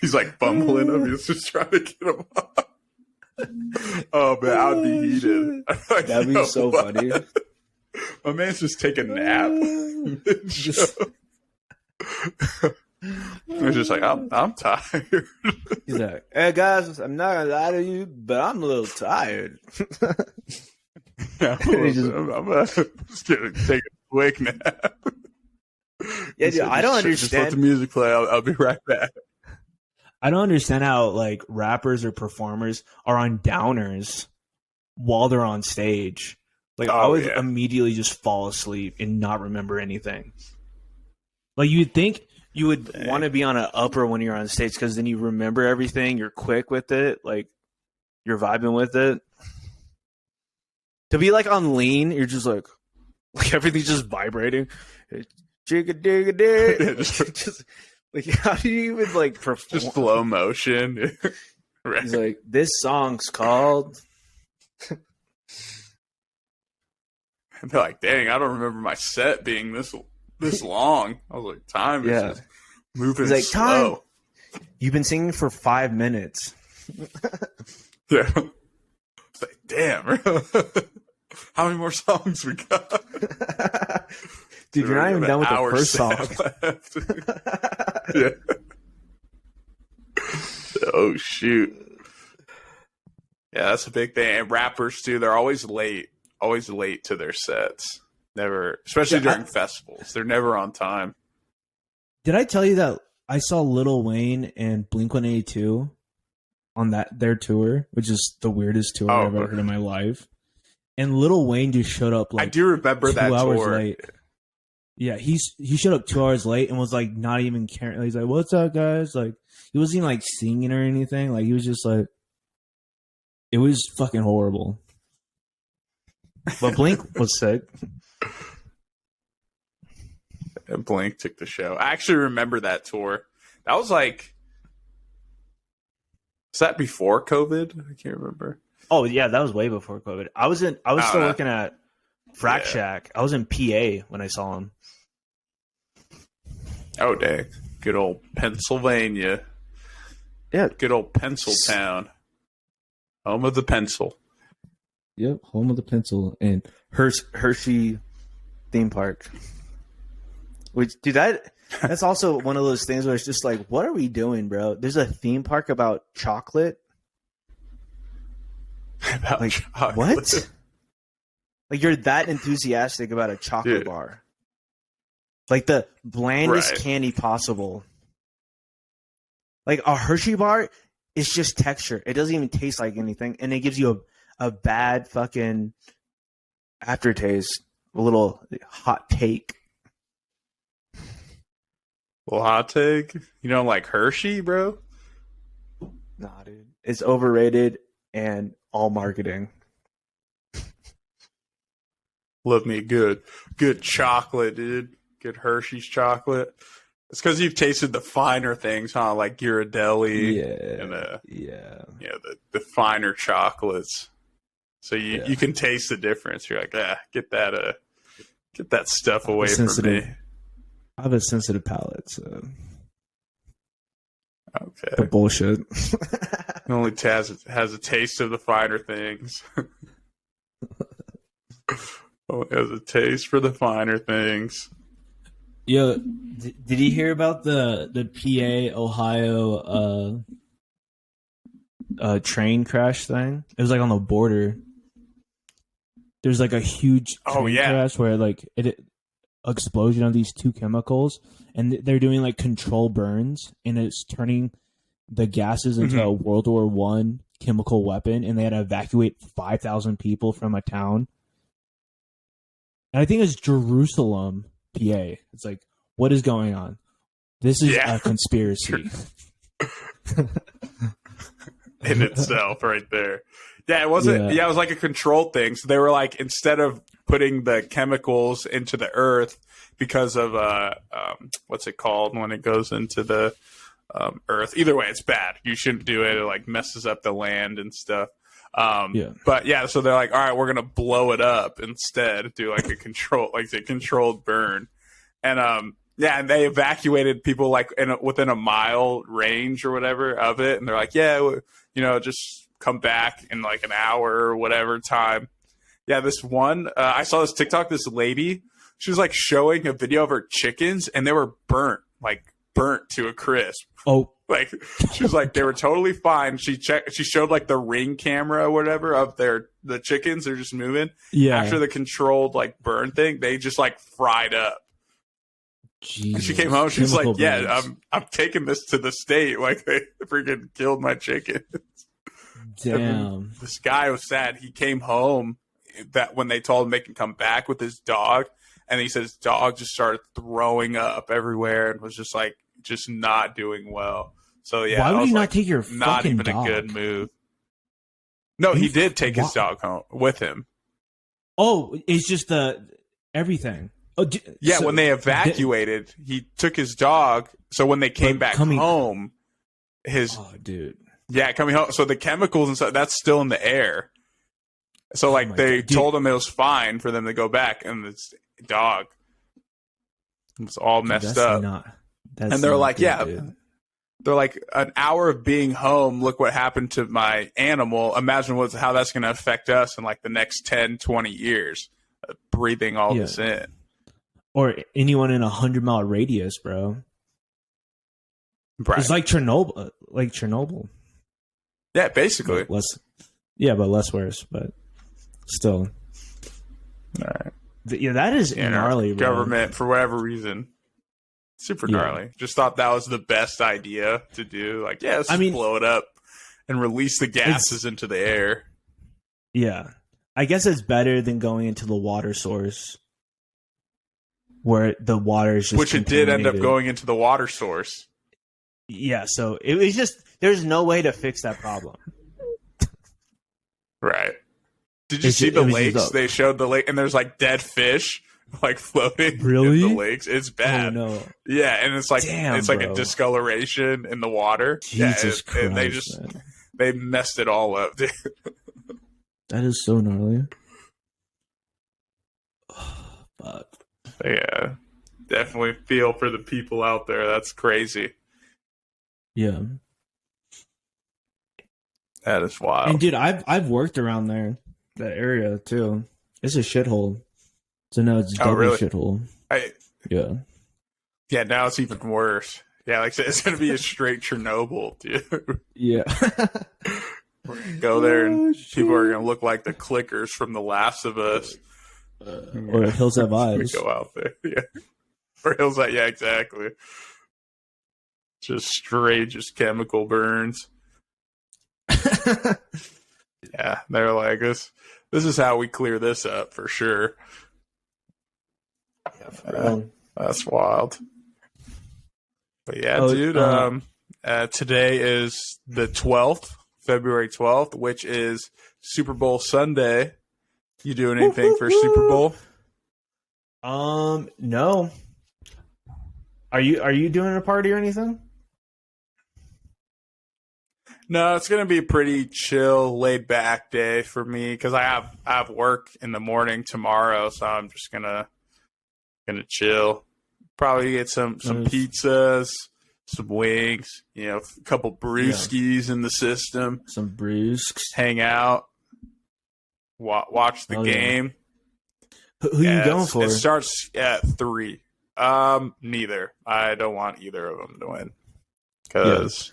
He's like bumbling him. He's just trying to get him off. Oh man, I'd be heated. Like, that'd be so funny. My man's just taking a nap. It's just like I'm tired. He's like, hey guys, I'm not gonna lie to you, but I'm a little tired. I'm just gonna take a quick nap. Yeah, dude, I don't understand. Just let the music play. I'll be right back. I don't understand how like rappers or performers are on downers while they're on stage. Like I would immediately just fall asleep and not remember anything. Like you'd think you would want to be on an upper when you're on stage because then you remember everything. You're quick with it. Like you're vibing with it. To be like on lean, you're just like everything's just vibrating. Just like how do you even like perform? Just slow motion. Right. He's like, this song's called. And they're like, dang, I don't remember my set being this long. I was like, time is just moving like, slow. Time? You've been singing for 5 minutes. Yeah. It's like, damn. How many more songs we got? Dude, you're not even done with the first song. Yeah. Oh, shoot. Yeah, that's a big thing. And rappers, too, they're always late to their sets. Never, especially during festivals. They're never on time. Did I tell you that I saw Lil Wayne and Blink-182 on their tour, which is the weirdest tour I've ever heard in my life? And Lil Wayne just showed up like I do remember 2 that hours tour. Late. Yeah, he showed up 2 hours late and was like not even caring. He's like, "What's up, guys?" Like he wasn't even like singing or anything. Like he was just like, it was fucking horrible. But Blink was sick. And Blink took the show. I actually remember that tour. That was like, was that before COVID? I can't remember. Oh yeah, that was way before COVID. I was still working at Frack Shack. I was in PA when I saw him. Oh dang. Good old Pennsylvania. Yeah. Good old Penciltown. Home of the pencil. Yep, home of the pencil and Hershey theme park. Which, dude, that's also one of those things where it's just like, what are we doing, bro? There's a theme park about chocolate. About like chocolate. What? Like you're that enthusiastic about a chocolate bar? Like the blandest candy possible. Like a Hershey bar is just texture. It doesn't even taste like anything, and it gives you a bad fucking aftertaste. A little hot take. Well, hot take? You don't like Hershey, bro? Nah, dude. It's overrated and all marketing. Love me good chocolate, dude. Good Hershey's chocolate. It's because you've tasted the finer things, huh? Like Ghirardelli and the finer chocolates. So you can taste the difference. You're like, get that stuff away from me. I have a sensitive palate, so okay. The bullshit. It only has a taste of the finer things. Only has a taste for the finer things. Yo, did you hear about the PA Ohio train crash thing? It was like on the border. There's like a huge train crash where like it explosion of these two chemicals, and they're doing like control burns, and it's turning the gases into a World War I chemical weapon, and they had to evacuate 5,000 people from a town. And I think it's Jerusalem, PA. It's like, what is going on? This is a conspiracy. In itself, right there. Yeah, it wasn't. Yeah, it was like a controlled thing. So they were like, instead of putting the chemicals into the earth because of what's it called when it goes into the earth? Either way, it's bad. You shouldn't do it. It like messes up the land and stuff. But yeah, so they're like, all right, we're gonna blow it up instead. Do like a controlled burn, and and they evacuated people like within a mile range or whatever of it, and they're like, just come back in like an hour or whatever time. Yeah, this one, I saw this TikTok, this lady, she was like showing a video of her chickens and they were burnt, like burnt to a crisp. Oh, Like, she was like, they were totally fine. She showed like the ring camera or whatever of the chickens. They're just moving. yeah. After the controlled like burn thing, they just like fried up. Jesus. And she came home. She's Chemical like, yeah, burns. I'm taking this to the state. Like, they freaking killed my chicken. Damn. This guy was sad. He came home that when they told him they can come back with his dog, and he said his dog just started throwing up everywhere and was just like just not doing well. So yeah, Why would I was you not like, take your not fucking even dog? a good move. No, he did take his dog home with him. Oh, it's just the everything. Oh, Yeah, so when they evacuated, he took his dog. So when they came back home, dude. Yeah, coming home. So the chemicals and stuff, that's still in the air. So like they told him it was fine for them to go back, and this dog was all messed up. And they're like, dude. They're like, an hour of being home, look what happened to my animal. Imagine how that's going to affect us in like the next 10, 20 years, breathing all this in. Or anyone in 100-mile radius, bro. Right. It's like Chernobyl. Yeah, basically. But less worse, but still. All right. Yeah, that is gnarly, bro. Government, for whatever reason. Super gnarly. Just thought that was the best idea to do. Like, let's just blow it up and release the gases into the air. Yeah. I guess it's better than going into the water source where the water is just Which it did end up going into the water source. Yeah, so it was just, there's no way to fix that problem. Right. Did you see the lakes? They showed the lake, and there's like dead fish like floating in the lakes. It's bad. Oh, no. Yeah, and it's like a discoloration in the water. Jesus Christ, and they messed it all up, dude. That is so gnarly. Oh, fuck. Yeah, definitely feel for the people out there. That's crazy. Yeah, that is wild. And dude, I've worked around there, that area too. It's a shithole. So now it's a double shithole. Yeah, now it's even worse. Yeah, like I said, it's gonna be a straight Chernobyl, dude. Yeah. We're gonna go there and people are gonna look like the clickers from The Last of Us. Or Hills Have Eyes. Go out there, yeah. Or Hills Have, yeah, exactly. Just straight, just chemical burns. Yeah, they're like, this is how we clear this up for sure. Yeah, that's wild. But yeah, dude, today is the 12th, February 12th, which is Super Bowl Sunday. You doing anything for Super Bowl? No. Are you doing a party or anything? No, it's gonna be a pretty chill, laid back day for me because I have work in the morning tomorrow, so I'm just gonna chill. Probably get some pizzas, some wings, a couple brewskis in the system. Some brewskis. Hang out, watch the game. Who you going for? It starts at 3. Neither. I don't want either of them to win because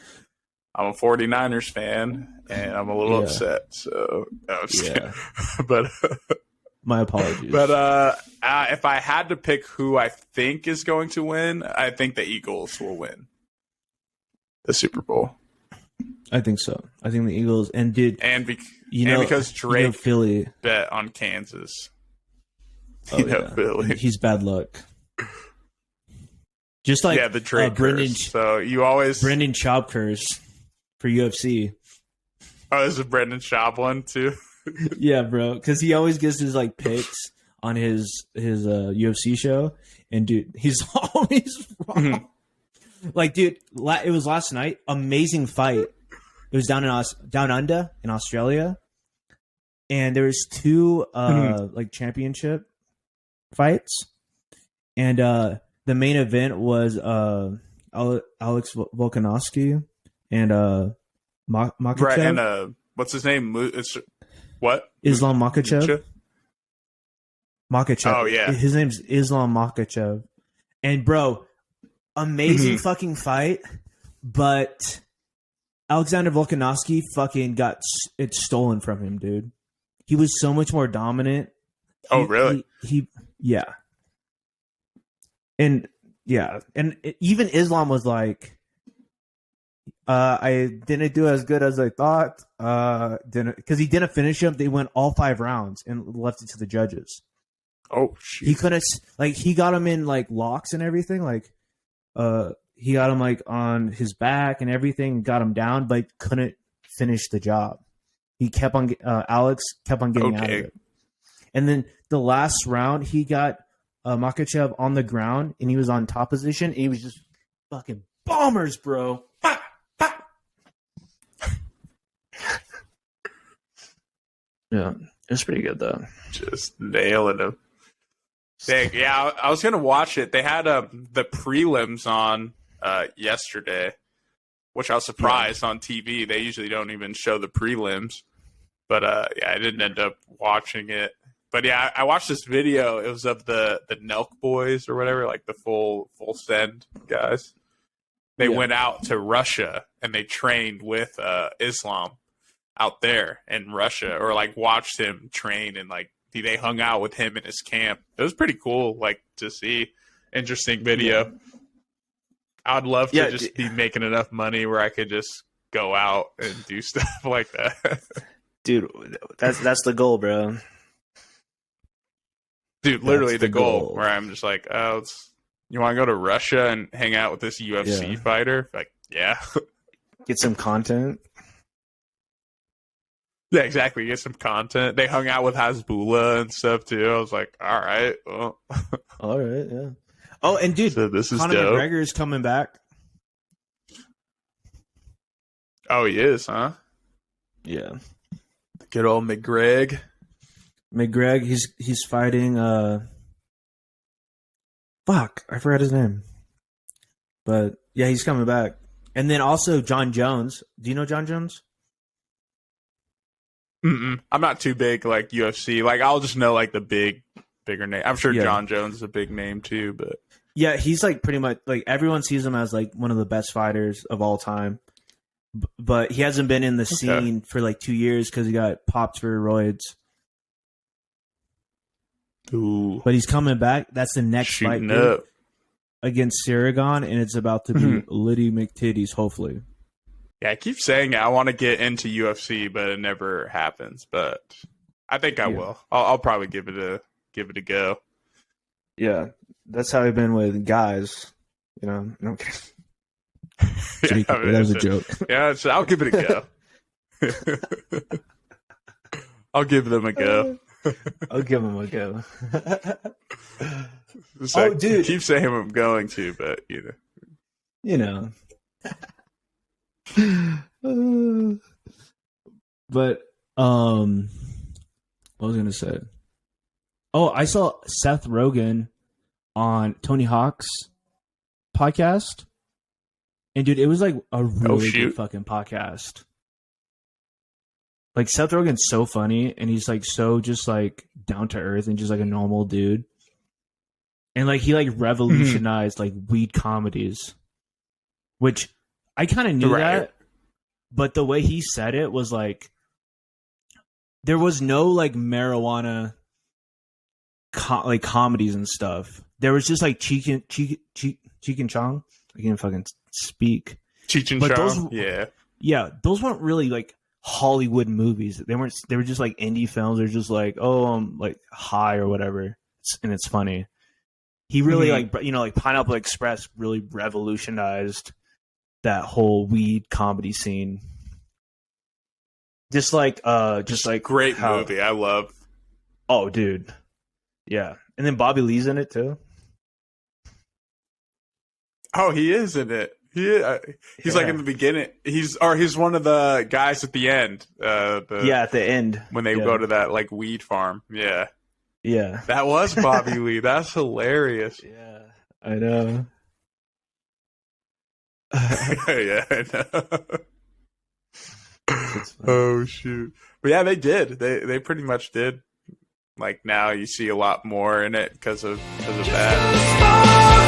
I'm a 49ers fan and I'm a little upset. So no, I'm just kidding. But my apologies. But if I had to pick who I think is going to win, I think the Eagles will win the Super Bowl. I think so. I think the Eagles because Drake Philly bet on Kansas. Philly. He's bad luck. Just like the Drake curse. So you always Brendan Schaub curse for UFC. Oh, there's a Brendan Schaub one too. Yeah, bro, because he always gives his picks on his UFC show, and dude, he's always wrong. Like, dude, it was last night. Amazing fight. It was down under in Australia, and there was 2 championship fights, and the main event was Alex Volkanovski and Makhachev. Right, and what's his name? It's what? Islam Makhachev. Makhachev. Oh yeah, his name's Islam Makhachev. And bro, amazing fucking fight, but Alexander Volkanovski fucking got it stolen from him, dude. He was so much more dominant. Oh, really? Yeah. And even Islam was like, I didn't do as good as I thought. Because he didn't finish him. They went all 5 rounds and left it to the judges. Oh, shit. He couldn't, like, he got him in like locks and everything. Like, he got him like on his back and everything, got him down, but couldn't finish the job. He kept on, Alex kept on getting out of it. And then the last round, he got Makhachev on the ground and he was on top position. And he was just fucking bombers, bro. Yeah, it was pretty good though. Just nailing him. Dang, yeah, I was gonna watch it. They had the prelims on yesterday, which I was surprised on TV. They usually don't even show the prelims, but yeah, I didn't end up watching it. But yeah, I watched this video. It was of the Nelk boys or whatever, like the full send guys. They went out to Russia and they trained with Islam out there in Russia, or like watched him train, and like they hung out with him in his camp. It was pretty cool, like, to see. Interesting video. Yeah. I'd love to just be making enough money where I could just go out and do stuff like that. Dude, that's the goal, bro. Dude, literally the goal. Where I'm just like, oh, you want to go to Russia and hang out with this UFC fighter? Like, yeah. Get some content. Yeah, exactly. Get some content. They hung out with Hasbullah and stuff too. I was like, all right, well. All right, yeah. Oh, and dude, so this is Conor dope. McGregor is coming back. Oh, he is, huh? Yeah. Good old McGreg. He's fighting fuck, I forgot his name. But yeah, he's coming back. And then also John Jones. Do you know John Jones? I'm not too big like UFC. Like, I'll just know like the bigger name. I'm sure John Jones is a big name too, but yeah, he's like pretty much like everyone sees him as like one of the best fighters of all time. But he hasn't been in the scene for like 2 years because he got popped for roids. Ooh. But he's coming back. That's the next fight against Saragon, and it's about to be Liddy McTitties, hopefully. Yeah, I keep saying I want to get into UFC, but it never happens. But I think I will. I'll probably give it a go. Yeah, that's how I've been with guys. You know, no kidding. Yeah, that was a joke. Yeah, so I'll give it a go. I'll give them a go. I'll give them a go. So dude, I keep saying I'm going to, but you know. But what was I gonna say? Oh, I saw Seth Rogen on Tony Hawk's podcast, and dude, it was like a really good fucking podcast. Like, Seth Rogen's so funny, and he's like so just like down to earth and just like a normal dude. And like he like revolutionized like weed comedies, which I kind of knew that, but the way he said it was like there was no like marijuana like comedies and stuff. There was just like Cheech and Chong. I can't fucking speak. Cheech and Chong. Yeah, those weren't really like Hollywood movies. They weren't. They were just like indie films. They're just like, oh, I'm like high or whatever, and it's funny. He really like Pineapple Express really revolutionized that whole weed comedy scene. Just like great movie. I love. Oh, dude, yeah, and then Bobby Lee's in it too. Oh, he is in it. He's like in the beginning. He's one of the guys at the end. At the end when they go to that like weed farm. Yeah. Yeah. That was Bobby Lee. That's hilarious. Yeah, I know. Yeah, I know. Oh shoot! But yeah, they did. They pretty much did. Like, now you see a lot more in it because of that.